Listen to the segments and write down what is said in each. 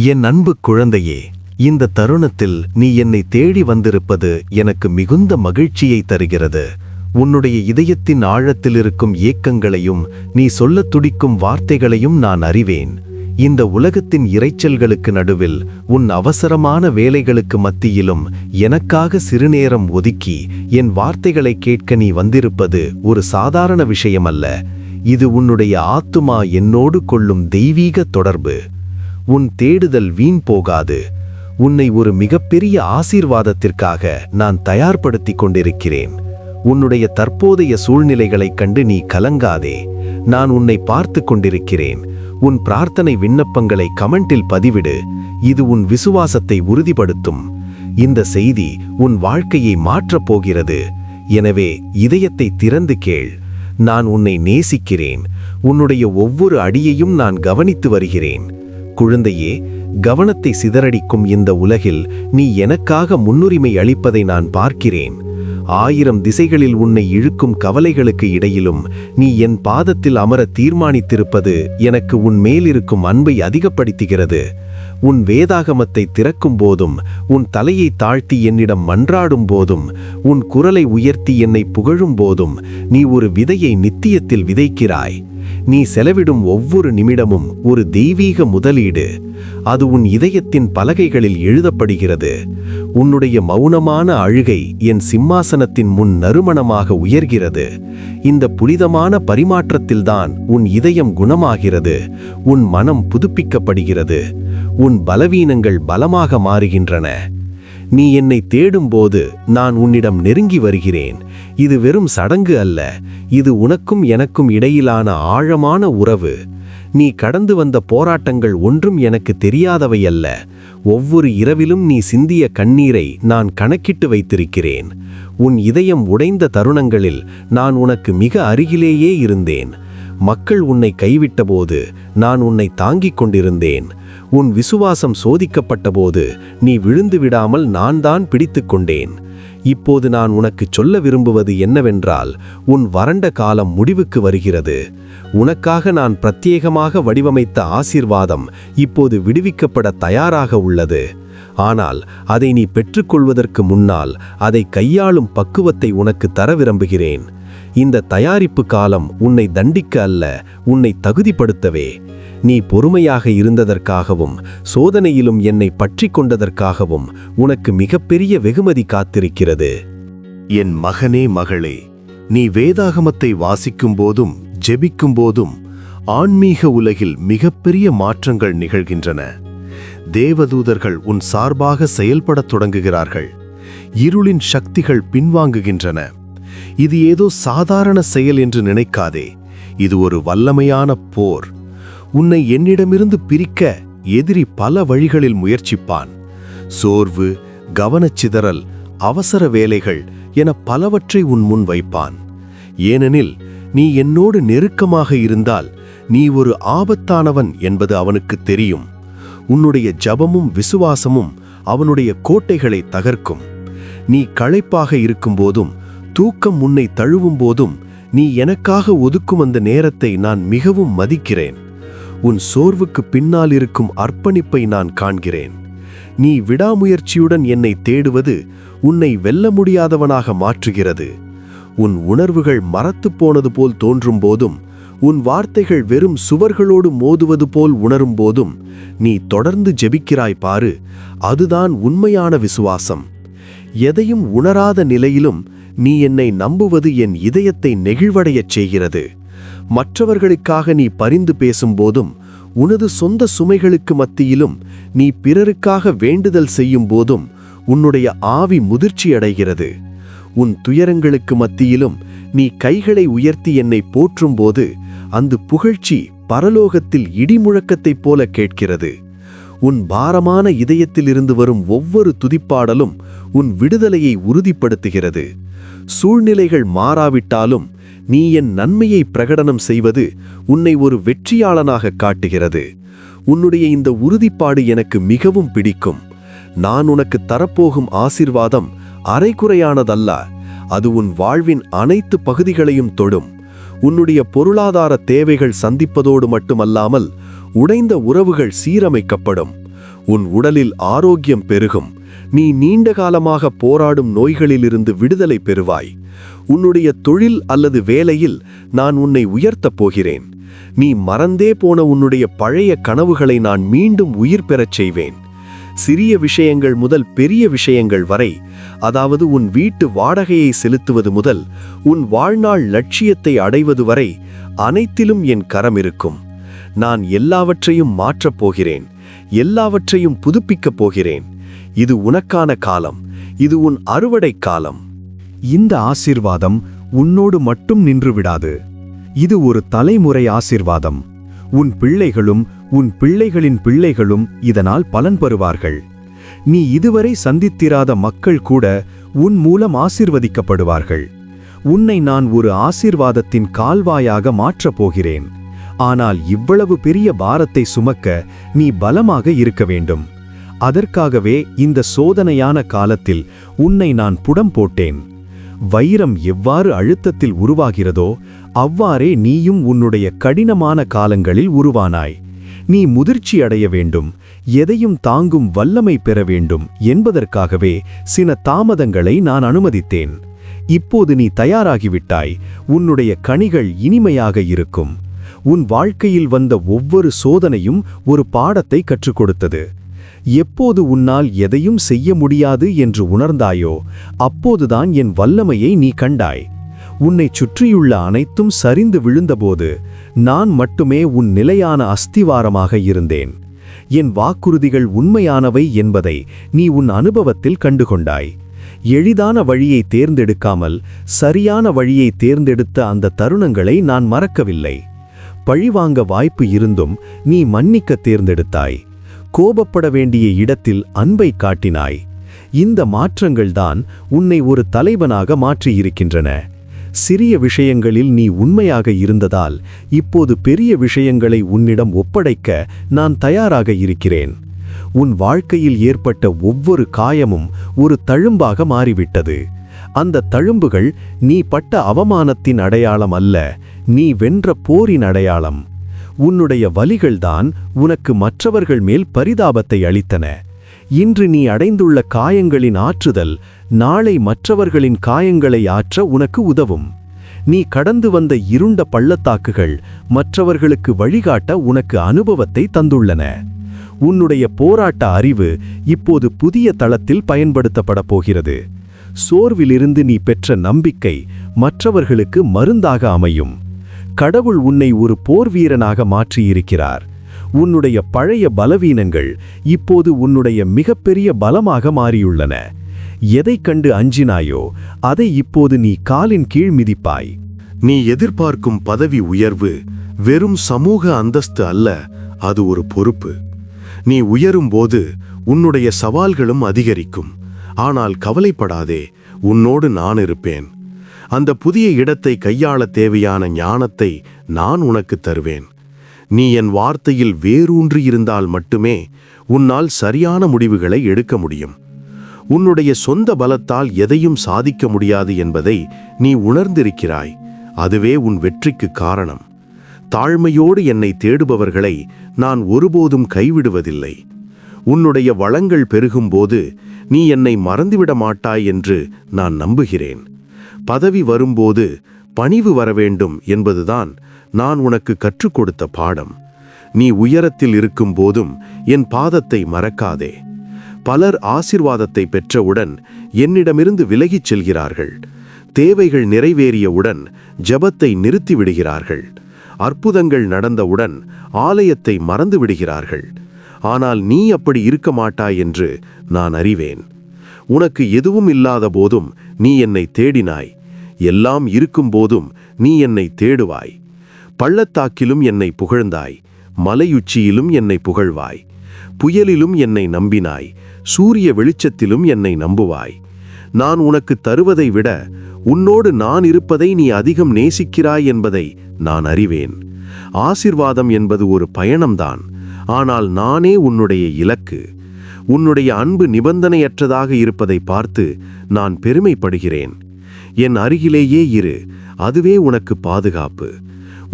என் அன்பு குழந்தையே, இந்த தருணத்தில் நீ என்னை தேடி வந்திருப்பது எனக்கு மிகுந்த மகிழ்ச்சியை தருகிறது. உன்னுடைய இதயத்தின் ஆழத்தில் இருக்கும் ஏக்கங்களையும் நீ சொல்லத் துடிக்கும் வார்த்தைகளையும் நான் அறிவேன். இந்த உலகத்தின் இரைச்சல்களுக்கு நடுவில் உன் அவசரமான வேலைகளுக்கு மத்தியிலும் எனக்காக சிறுநேரம் ஒதுக்கி என் வார்த்தைகளை கேட்க நீ வந்திருப்பது ஒரு சாதாரண விஷயமல்ல. இது உன்னுடைய ஆத்துமா என்னோடு கொள்ளும் தெய்வீக தொடர்பு. உன் தேடுதல் வீண் போகாது. உன்னை ஒரு மிகப்பெரிய ஆசீர்வாதத்திற்காக நான் தயார்படுத்தி கொண்டிருக்கிறேன். உன்னுடைய தற்போதைய சூழ்நிலைகளைக் கண்டு நீ கலங்காதே. நான் உன்னை பார்த்து கொண்டிருக்கிறேன். உன் பிரார்த்தனை விண்ணப்பங்களை கமெண்டில் பதிவிடு. இது உன் விசுவாசத்தை உறுதிப்படுத்தும். இந்த செய்தி உன் வாழ்க்கையை மாற்றப் போகிறது. எனவே இதயத்தை திறந்து கேள். நான் உன்னை நேசிக்கிறேன். உன்னுடைய ஒவ்வொரு அடியையும் நான் கவனித்து வருகிறேன். குழந்தையே, கவனத்தை சிதறடிக்கும் இந்த உலகில் நீ எனக்காக முன்னுரிமை அளிப்பதை நான் பார்க்கிறேன். 1000 திசைகளில் உன்னை இழுக்கும் கவலைகளுக்கு இடையிலும் நீ என் பாதத்தில் அமர தீர்மானித்திருப்பது எனக்கு உன் மேலிருக்கும் அன்பை அதிகப்படுத்துகிறது. உன் வேதாகமத்தை திறக்கும் போதும், உன் தலையை தாழ்த்தி என்னிடம் மன்றாடும் போதும், உன் குரலை உயர்த்தி என்னை புகழும் போதும் நீ ஒரு விதையை நித்தியத்தில் விதைக்கிறாய். நீ செலவிடும் ஒவ்வொரு நிமிடமும் ஒரு தெய்வீக முதலீடு. அது உன் இதயத்தின் பலகைகளில் எழுதப்படுகிறது. உன்னுடைய மௌனமான அழுகை என் சிம்மாசனத்தின் முன் நறுமணமாக உயர்கிறது. இந்த புனிதமான பரிமாற்றத்தில்தான் உன் இதயம் குணமாகிறது. உன் மனம் புதுப்பிக்கப்படுகிறது. உன் பலவீனங்கள் பலமாக மாறுகின்றன. நீ என்னை தேடும்போது நான் உன்னிடம் நெருங்கி வருகிறேன். இது வெறும் சடங்கு அல்ல. இது உனக்கும் எனக்கும் இடையிலான ஆழமான உறவு. நீ கடந்து வந்த போராட்டங்கள் ஒன்றும் எனக்கு தெரியாதவை அல்ல. ஒவ்வொரு இரவிலும் நீ சிந்திய கண்ணீரை நான் கணக்கிட்டு வைத்திருக்கிறேன். உன் இதயம் உடைந்த தருணங்களில் நான் உனக்கு மிக அருகிலேயே இருந்தேன். மக்கள் உன்னை கைவிட்டபோது நான் உன்னை தாங்கிக் கொண்டிருந்தேன். உன் விசுவாசம் சோதிக்கப்பட்டபோது நீ விழுந்து விடாமல் நான் தான் பிடித்து கொண்டேன். இப்போது நான் உனக்கு சொல்ல விரும்புவது என்னவென்றால், உன் வறண்ட காலம் முடிவுக்கு வருகிறது. உனக்காக நான் பிரத்யேகமாக வடிவமைத்த ஆசீர்வாதம் இப்போது விடுவிக்கப்பட தயாராக உள்ளது. ஆனால் அதை நீ பெற்றுக்கொள்வதற்கு முன்னால் அதை கையாளும் பக்குவத்தை உனக்கு தர விரும்புகிறேன். இந்த தயாரிப்பு காலம் உன்னை தண்டிக்க அல்ல, உன்னை தகுதிப்படுத்தவே. நீ பொறுமையாக இருந்ததற்காகவும் சோதனையிலும் என்னை பற்றி கொண்டதற்காகவும் உனக்கு மிகப்பெரிய வெகுமதி காத்திருக்கிறது. என் மகனே, மகளே, நீ வேதாகமத்தை வாசிக்கும் போதும் ஜெபிக்கும் போதும் ஆன்மீக உலகில் மிகப்பெரிய மாற்றங்கள் நிகழ்கின்றன. தேவதூதர்கள் உன் சார்பாக செயல்படத் தொடங்குகிறார்கள். இருளின் சக்திகள் பின்வாங்குகின்றன. இது ஏதோ சாதாரண செயல் என்று நினைக்காதே. இது ஒரு வல்லமையான போர். உன்னை என்னிடமிருந்து பிரிக்க எதிரி பல வழிகளில் முயற்சிப்பான். சோர்வு, கவனச்சிதறல், அவசர வேலைகள் என பலவற்றை உன் முன் வைப்பான். ஏனெனில் நீ என்னோடு நெருக்கமாக இருந்தால் நீ ஒரு ஆபத்தானவன் என்பது அவனுக்கு தெரியும். உன்னுடைய ஜபமும் விசுவாசமும் அவனுடைய கோட்டைகளை தகர்க்கும். நீ களைப்பாக இருக்கும்போதும் தூக்கம் உன்னை தழுவும் போதும் நீ எனக்காக ஒதுக்கும் அந்த நேரத்தை நான் மிகவும் மதிக்கிறேன். உன் சோர்வுக்கு பின்னால் இருக்கும் அர்ப்பணிப்பை நான் காண்கிறேன். நீ விடாமுயற்சியுடன் என்னை தேடுவது உன்னை வெல்ல முடியாதவனாக மாற்றுகிறது. உன் உணர்வுகள் மரத்து போனது போல் தோன்றும் போதும், உன் வார்த்தைகள் வெறும் சுவர்களோடு மோதுவது போல் உணரும் போதும் நீ தொடர்ந்து ஜெபிக்கிறாய் பாரு. அதுதான் உண்மையான விசுவாசம். எதையும் உணராத நிலையிலும் நீ என்னை நம்புவது என் இதயத்தை நெகிழ்வடையச் செய்கிறது. மற்றவர்களுக்காக நீ பரிந்து பேசும்போதும், உனது சொந்த சுமைகளுக்கு மத்தியிலும் நீ பிறருக்காக வேண்டுதல் செய்யும் போதும் உன்னுடைய ஆவி முதிர்ச்சியடைகிறது. உன் துயரங்களுக்கு மத்தியிலும் நீ கைகளை உயர்த்தி என்னை போற்றும்போது அந்த புகழ்ச்சி பரலோகத்தில் இடிமுழக்கத்தைப் போல கேட்கிறது. உன் பாரமான இதயத்திலிருந்து வரும் ஒவ்வொரு துதிப்பாடலும் உன் விடுதலையை உறுதிப்படுத்துகிறது. சூழ்நிலைகள் மாறாவிட்டாலும் நீ என் நன்மையை பிரகடனம் செய்வது உன்னை ஒரு வெற்றியாளனாக காட்டுகிறது. உன்னுடைய இந்த உறுதிப்பாடு எனக்கு மிகவும் பிடிக்கும். நான் உனக்கு தரப்போகும் ஆசீர்வாதம் அரைகுறையானதல்ல. அது உன் வாழ்வின் அனைத்து பகுதிகளையும் தொடும். உன்னுடைய பொருளாதார தேவைகள் சந்திப்பதோடு மட்டுமல்லாமல் உடைந்த உறவுகள் சீரமைக்கப்படும். உன் உடலில் ஆரோக்கியம் பெருகும். நீ நீண்ட காலமாக போராடும் நோய்களிலிருந்து விடுதலை பெறுவாய். உன்னுடைய தொழில் அல்லது வேலையில் நான் உன்னை உயர்த்தப் போகிறேன். நீ மறந்தே போன உன்னுடைய பழைய கனவுகளை நான் மீண்டும் உயிர் பெறச் செய்வேன். சிறிய விஷயங்கள் முதல் பெரிய விஷயங்கள் வரை, அதாவது உன் வீட்டு வாடகையை செலுத்துவது முதல் உன் வாழ்நாள் லட்சியத்தை அடைவது வரை அனைத்திலும் என் கரம் இருக்கும். நான் எல்லாவற்றையும் மாற்றப் போகிறேன். எல்லாவற்றையும் புதுப்பிக்கப் போகிறேன். இது உனக்கான காலம். இது உன் அறுவடை காலம். இந்த ஆசீர்வாதம் உன்னோடு மட்டும் நின்று விடாது. இது ஒரு தலைமுறை ஆசீர்வாதம். உன் பிள்ளைகளும் உன் பிள்ளைகளின் பிள்ளைகளும் இதனால் பலன் பெறுவார்கள். நீ இதுவரை சந்தித்திராத மக்கள் கூட உன் மூலம் ஆசீர்வதிக்கப்படுவார்கள். உன்னை நான் ஒரு ஆசீர்வாதத்தின் கால்வாயாக மாற்றப் போகிறேன். ஆனால் இவ்வளவு பெரிய பாரத்தை சுமக்க நீ பலமாக இருக்க வேண்டும். அதற்காகவே இந்த சோதனையான காலத்தில் உன்னை நான் புடம் போட்டேன். வைரம் எவ்வாறு அழுத்தத்தில் உருவாகிறதோ அவ்வாறே நீயும் உன்னுடைய கடினமான காலங்களில் உருவானாய். நீ முதிர்ச்சி அடைய வேண்டும், எதையும் தாங்கும் வல்லமை பெற வேண்டும் என்பதற்காகவே சில தாமதங்களை நான் அனுமதித்தேன். இப்போது நீ தயாராகிவிட்டாய். உன்னுடைய கனிகள் இனிமையாக இருக்கும். உன் வாழ்க்கையில் வந்த ஒவ்வொரு சோதனையும் ஒரு பாடத்தை கற்றுக் கொடுத்தது. எப்போது உன்னால் எதையும் செய்ய முடியாது என்று உணர்ந்தாயோ அப்போதுதான் என் வல்லமையை நீ கண்டாய். உன்னை சுற்றியுள்ள அனைத்தும் சரிந்து விழுந்தபோது நான் மட்டுமே உன் நிலையான அஸ்திவாரமாக இருந்தேன். என் வாக்குறுதிகள் உண்மையானவை என்பதை நீ உன் அனுபவத்தில் கண்டுகொண்டாய். எளிதான வழியை தேர்ந்தெடுக்காமல் சரியான வழியை தேர்ந்தெடுத்த அந்த தருணங்களை நான் மறக்கவில்லை. பழிவாங்க வாய்ப்பு இருந்தும் நீ மன்னிக்க தேர்ந்தெடுத்தாய். கோபப்பட வேண்டிய இடத்தில் அன்பை காட்டினாய். இந்த மாற்றங்கள்தான் உன்னை ஒரு தலைவனாக மாற்றியிருக்கின்றன. சிறிய விஷயங்களில் நீ உண்மையாக இருந்ததால் இப்போது பெரிய விஷயங்களை உன்னிடம் ஒப்படைக்க நான் தயாராக இருக்கிறேன். உன் வாழ்க்கையில் ஏற்பட்ட ஒவ்வொரு காயமும் ஒரு தழும்பாக மாறிவிட்டது. அந்த தழும்புகள் நீ பட்ட அவமானத்தின் அடையாளம் அல்ல, நீ வென்ற போரின் அடையாளம். உன்னுடைய வலிகள்தான் உனக்கு மற்றவர்கள் மேல் பரிதாபத்தை அளித்தன. இன்று நீ அடைந்துள்ள காயங்களின் ஆற்றுதல் நாளை மற்றவர்களின் காயங்களை ஆற்ற உனக்கு உதவும். நீ கடந்து வந்த இருண்ட பள்ளத்தாக்குகள் மற்றவர்களுக்கு வழிகாட்ட உனக்கு அனுபவத்தை தந்துள்ளன. உன்னுடைய போராட்ட அறிவு இப்போது புதிய தளத்தில் பயன்படுத்தப்பட போகிறது. சோர்விலிருந்து நீ பெற்ற நம்பிக்கை மற்றவர்களுக்கு மருந்தாக அமையும். கடவுள் உன்னை ஒரு போர் வீரனாக மாற்றியிருக்கிறார். உன்னுடைய பழைய பலவீனங்கள் இப்போது உன்னுடைய மிகப்பெரிய பலமாக மாறியுள்ளன. எதைக் கண்டு அஞ்சினாயோ அதை இப்போது நீ காலின் கீழ் மிதிப்பாய். நீ எதிர்பார்க்கும் பதவி உயர்வு வெறும் சமூக அந்தஸ்து அல்ல, அது ஒரு பொறுப்பு. நீ உயரும்போது உன்னுடைய சவால்களும் அதிகரிக்கும். ஆனால் கவலைப்படாதே, உன்னோடு நான் இருப்பேன். அந்த புதிய இடத்தை கையாள தேவையான ஞானத்தை நான் உனக்கு தருவேன். நீ என் வார்த்தையில் வேரூன்றி இருந்தால் மட்டுமே உன்னால் சரியான முடிவுகளை எடுக்க முடியும். உன்னுடைய சொந்த பலத்தால் எதையும் சாதிக்க முடியாது என்பதை நீ உணர்ந்திருக்கிறாய். அதுவே உன் வெற்றிக்கு காரணம். தாழ்மையோடு என்னை தேடுபவர்களை நான் ஒருபோதும் கைவிடுவதில்லை. உன்னுடைய வளங்கள் பெருகும்போது நீ என்னை மறந்துவிட மாட்டாய் என்று நான் நம்புகிறேன். பதவி வரும்போது பணிவு வரவேண்டும் என்பதுதான் நான் உனக்கு கற்றுக் கொடுத்த பாடம். நீ உயரத்தில் இருக்கும் போதும் என் பாதத்தை மறக்காதே. பலர் ஆசீர்வாதத்தை பெற்றவுடன் என்னிடமிருந்து விலகிச் செல்கிறார்கள். தேவைகள் நிறைவேறியவுடன் ஜெபத்தை நிறுத்திவிடுகிறார்கள். அற்புதங்கள் நடந்தவுடன் ஆலயத்தை மறந்துவிடுகிறார்கள். ஆனால் நீ அப்படி இருக்க மாட்டாய் என்று நான் அறிவேன். உனக்கு எதுவும் இல்லாத போதும் நீ என்னை தேடினாய். எல்லாம் இருக்கும்போதும் நீ என்னை தேடுவாய். பள்ளத்தாக்கிலும் என்னை புகழ்ந்தாய், மலையுச்சியிலும் என்னை புகழ்வாய். புயலிலும் என்னை நம்பினாய், சூரிய வெளிச்சத்திலும் என்னை நம்புவாய். நான் உனக்கு தருவதை விட உன்னோடு நான் இருப்பதை நீ அதிகம் நேசிக்கிறாய் என்பதை நான் அறிவேன். ஆசீர்வாதம் என்பது ஒரு பயணம்தான், ஆனால் நானே உன்னுடைய இலக்கு. உன்னுடைய அன்பு நிபந்தனையற்றதாக இருப்பதை பார்த்து நான் பெருமைப்படுகிறேன். என் அருகிலேயே இரு, அதுவே உனக்கு பாதுகாப்பு.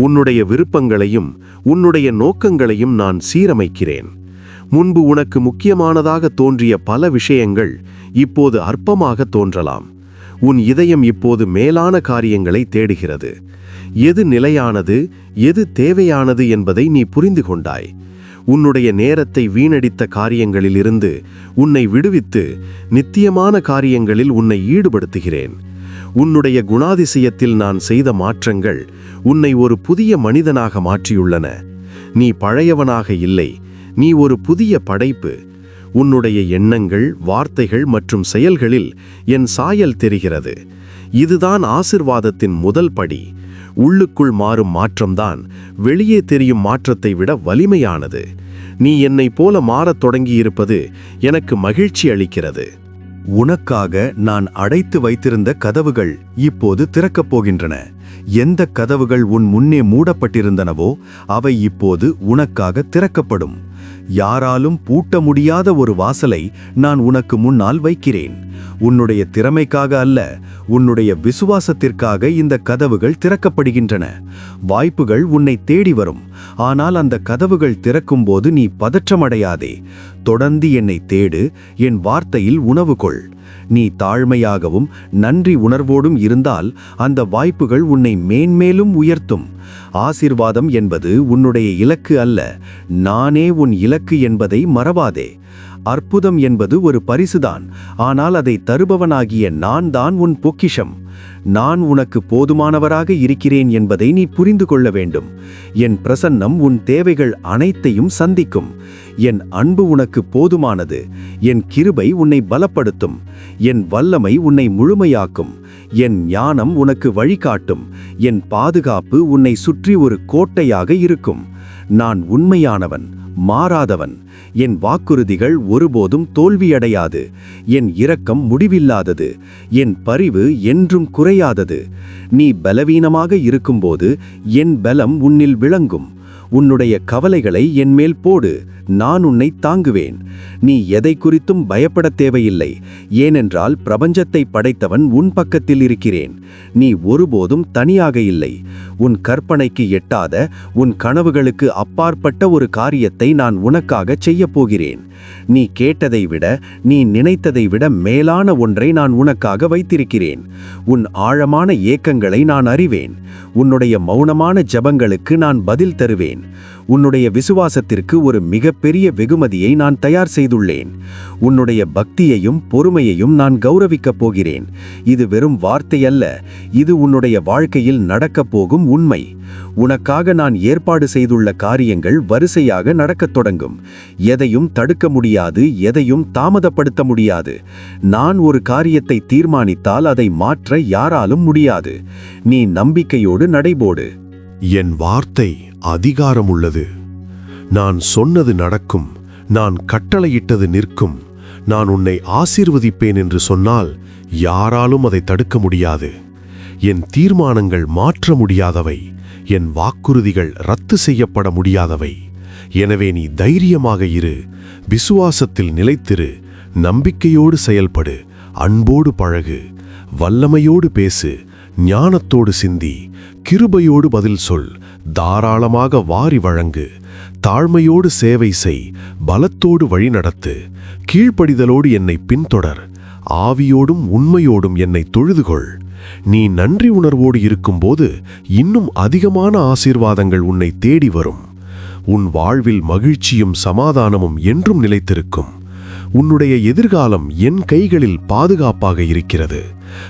உன்னுடைய விருப்பங்களையும் உன்னுடைய நோக்கங்களையும் நான் சீரமைக்கிறேன். முன்பு உனக்கு முக்கியமானதாக தோன்றிய பல விஷயங்கள் இப்போது அற்பமாக தோன்றலாம். உன் இதயம் இப்போது மேலான காரியங்களை தேடுகிறது. எது நிலையானது, எது தேவையானது என்பதை நீ புரிந்து கொண்டாய். உன்னுடைய நேரத்தை வீணடித்த காரியங்களிலிருந்து உன்னை விடுவித்து நித்தியமான காரியங்களில் உன்னை ஈடுபடுத்துகிறேன். உன்னுடைய குணாதிசயத்தில் நான் செய்த மாற்றங்கள் உன்னை ஒரு புதிய மனிதனாக மாற்றியுள்ளன. நீ பழையவனாக இல்லை, நீ ஒரு புதிய படைப்பு. உன்னுடைய எண்ணங்கள், வார்த்தைகள் மற்றும் செயல்களில் என் சாயல் தெரிகிறது. இதுதான் ஆசிர்வாதத்தின் முதல் படி. உள்ளுக்குள் மாறும் மாற்றம்தான் வெளியே தெரியும் மாற்றத்தை விட வலிமையானது. நீ என்னைப் போல மாறத் தொடங்கியிருப்பது எனக்கு மகிழ்ச்சி அளிக்கிறது. உனக்காக நான் அடைத்து வைத்திருந்த கதவுகள் இப்போது திறக்கப் போகின்றன. எந்த கதவுகள் உன் முன்னே மூடப்பட்டிருந்தனவோ அவை இப்போது உனக்காக திறக்கப்படும். யாராலும் பூட்ட முடியாத ஒரு வாசலை நான் உனக்கு முன்னால் வைக்கிறேன். உன்னுடைய திறமைக்காக அல்ல, உன்னுடைய விசுவாசத்திற்காக இந்த கதவுகள் திறக்கப்படுகின்றன. வாய்ப்புகள் உன்னை தேடி வரும். ஆனால் அந்த கதவுகள் திறக்கும்போது நீ பதற்றமடையாதே. தொடர்ந்து என்னை தேடு, என் வார்த்தையில் உணவு கொள். நீ தாழ்மையாகவும் நன்றி உணர்வோடும் இருந்தால் அந்த வாய்ப்புகள் உன்னை மேன்மேலும் உயர்த்தும். ஆசீர்வாதம் என்பது உன்னுடைய இலக்கு அல்ல, நானே உன் இலக்கு என்பதை மறவாதே. அற்புதம் என்பது ஒரு பரிசுதான், ஆனால் அதை தருபவனாகிய நான் தான் உன் பொக்கிஷம். நான் உனக்கு போதுமானவராக இருக்கிறேன் என்பதை நீ புரிந்து கொள்ள வேண்டும். என் பிரசன்னம் உன் தேவைகள் அனைத்தையும் சந்திக்கும். என் அன்பு உனக்கு போதுமானது. என் கிருபை உன்னை பலப்படுத்தும். என் வல்லமை உன்னை முழுமையாக்கும். என் ஞானம் உனக்கு வழிகாட்டும். என் பாதுகாப்பு உன்னை சுற்றி ஒரு கோட்டையாக இருக்கும். நான் உண்மையானவன், மாறாதவன். என் வாக்குறுதிகள் ஒருபோதும் தோல்வியடையாது. என் இரக்கம் முடிவில்லாதது. என் பரிவு என்றும் குறையாதது. நீ பலவீனமாக இருக்கும்போது என் பலம் உன்னில் விளங்கும். உன்னுடைய கவலைகளை என்மேல் போடு, நான் உன்னை தாங்குவேன். நீ எதை குறித்தும் பயப்படத் தேவையில்லை, ஏனென்றால் பிரபஞ்சத்தை படைத்தவன் உன் பக்கத்தில் இருக்கிறேன். நீ ஒருபோதும் தனியாக இல்லை. உன் கற்பனைக்கு எட்டாத, உன் கனவுகளுக்கு அப்பாற்பட்ட ஒரு காரியத்தை நான் உனக்காக செய்யப் போகிறேன். நீ கேட்டதை விட, நீ நினைத்ததை விட மேலான ஒன்றை நான் உனக்காக வைத்திருக்கிறேன். உன் ஆழமான ஏக்கங்களை நான் அறிவேன். உன்னுடைய மௌனமான ஜெபங்களுக்கு நான் பதில் தருவேன். உன்னுடைய விசுவாசத்திற்கு ஒரு மிகப்பெரிய வெகுமதியை நான் தயார் செய்துள்ளேன். உன்னுடைய பக்தியையும் பொறுமையையும் நான் கௌரவிக்கப் போகிறேன். இது வெறும் வார்த்தை அல்ல, இது உன்னுடைய வாழ்க்கையில் நடக்கப் போகும் உண்மை. உனக்காக நான் ஏற்பாடு செய்துள்ள காரியங்கள் வரிசையாக நடக்கத் தொடங்கும். எதையும் தடுக்க முடியாது, எதையும் தாமதப்படுத்த முடியாது. நான் ஒரு காரியத்தை தீர்மானித்தால் அதை மாற்ற யாராலும் முடியாது. நீ நம்பிக்கையோடு நடைபோடு. என் வார்த்தை அதிகாரம் உள்ளது. நான் சொன்னது நடக்கும். நான் கட்டளையிட்டது நிற்கும். நான் உன்னை ஆசீர்வதிப்பேன் என்று சொன்னால் யாராலும் அதை தடுக்க முடியாது. என் தீர்மானங்கள் மாற்ற முடியாதவை. என் வாக்குறுதிகள் ரத்து செய்யப்பட முடியாதவை. எனவே நீ தைரியமாக இரு, விசுவாசத்தில் நிலைத்திரு, நம்பிக்கையோடு செயல்படு, அன்போடு பழகு, வல்லமையோடு பேசு, ஞானத்தோடு சிந்தி, கிருபையோடு பதில் சொல், தாராளமாக வாரி வழங்கு, தாழ்மையோடு சேவை செய், பலத்தோடு வழிநடத்து, கீழ்ப்படிதலோடு என்னை பின்தொடர், ஆவியோடும் உண்மையோடும் என்னை தொழுதுகொள். நீ நன்றி உணர்வோடு இருக்கும்போது இன்னும் அதிகமான ஆசீர்வாதங்கள் உன்னை தேடி வரும். உன் வாழ்வில் மகிழ்ச்சியும் சமாதானமும் என்றும் நிலைத்திருக்கும். உன்னுடைய எதிர்காலம் என் கைகளில் பாதுகாப்பாக இருக்கிறது.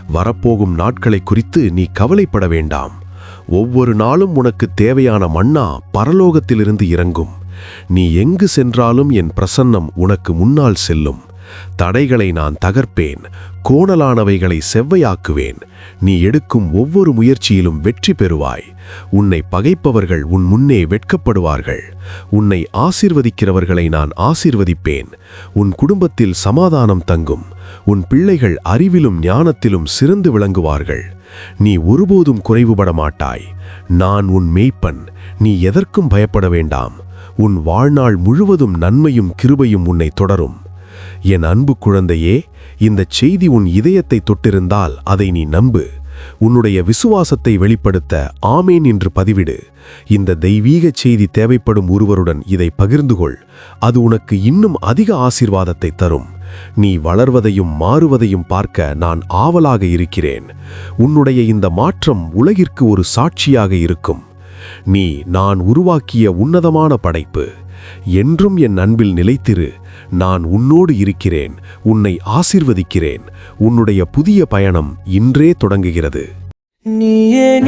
வரப்போகும் நாட்களை குறித்து நீ கவலைப்பட வேண்டாம். ஒவ்வொரு நாளும் உனக்கு தேவையான மன்னா பரலோகத்திலிருந்து இறங்கும். நீ எங்கு சென்றாலும் என் பிரசன்னம் உனக்கு முன்னால் செல்லும். தடைகளை நான் தகர்ப்பேன், கோணலானவைகளை செவ்வையாக்குவேன். நீ எடுக்கும் ஒவ்வொரு முயற்சியிலும் வெற்றி பெறுவாய். உன்னை பகைப்பவர்கள் உன் முன்னே வெட்கப்படுவார்கள். உன்னை ஆசீர்வதிக்கிறவர்களை நான் ஆசீர்வதிப்பேன். உன் குடும்பத்தில் சமாதானம் தங்கும். உன் பிள்ளைகள் அறிவிலும் ஞானத்திலும் சிறந்து விளங்குவார்கள். நீ ஒருபோதும் குறைவுபட மாட்டாய். நான் உன் மேய்ப்பன். நீ எதற்கும் பயப்பட வேண்டாம். உன் வாழ்நாள் முழுவதும் நன்மையும் கிருபையும் உன்னை தொடரும். என் அன்பு குழந்தையே, இந்த செய்தி உன் இதயத்தை தொட்டிருந்தால் அதை நீ நம்பு. உன்னுடைய விசுவாசத்தை வெளிப்படுத்த ஆமேன் என்று பதிவிடு. இந்த தெய்வீக செய்தி தேவைப்படும் ஒருவருடன் இதை பகிர்ந்து கொள். அது உனக்கு இன்னும் அதிக ஆசீர்வாதத்தை தரும். நீ வளர்வதையும் மாறுவதையும் பார்க்க நான் ஆவலாக இருக்கிறேன். உன்னுடைய இந்த மாற்றம் உலகிற்கு ஒரு சாட்சியாக இருக்கும். நீ நான் உருவாக்கிய உன்னதமான படைப்பு. என்றும் என் அன்பில் நிலைத்திரு. நான் உன்னோடு இருக்கிறேன். உன்னை ஆசீர்வதிக்கிறேன். உன்னுடைய புதிய பயணம் இன்றே தொடங்குகிறது. நீயே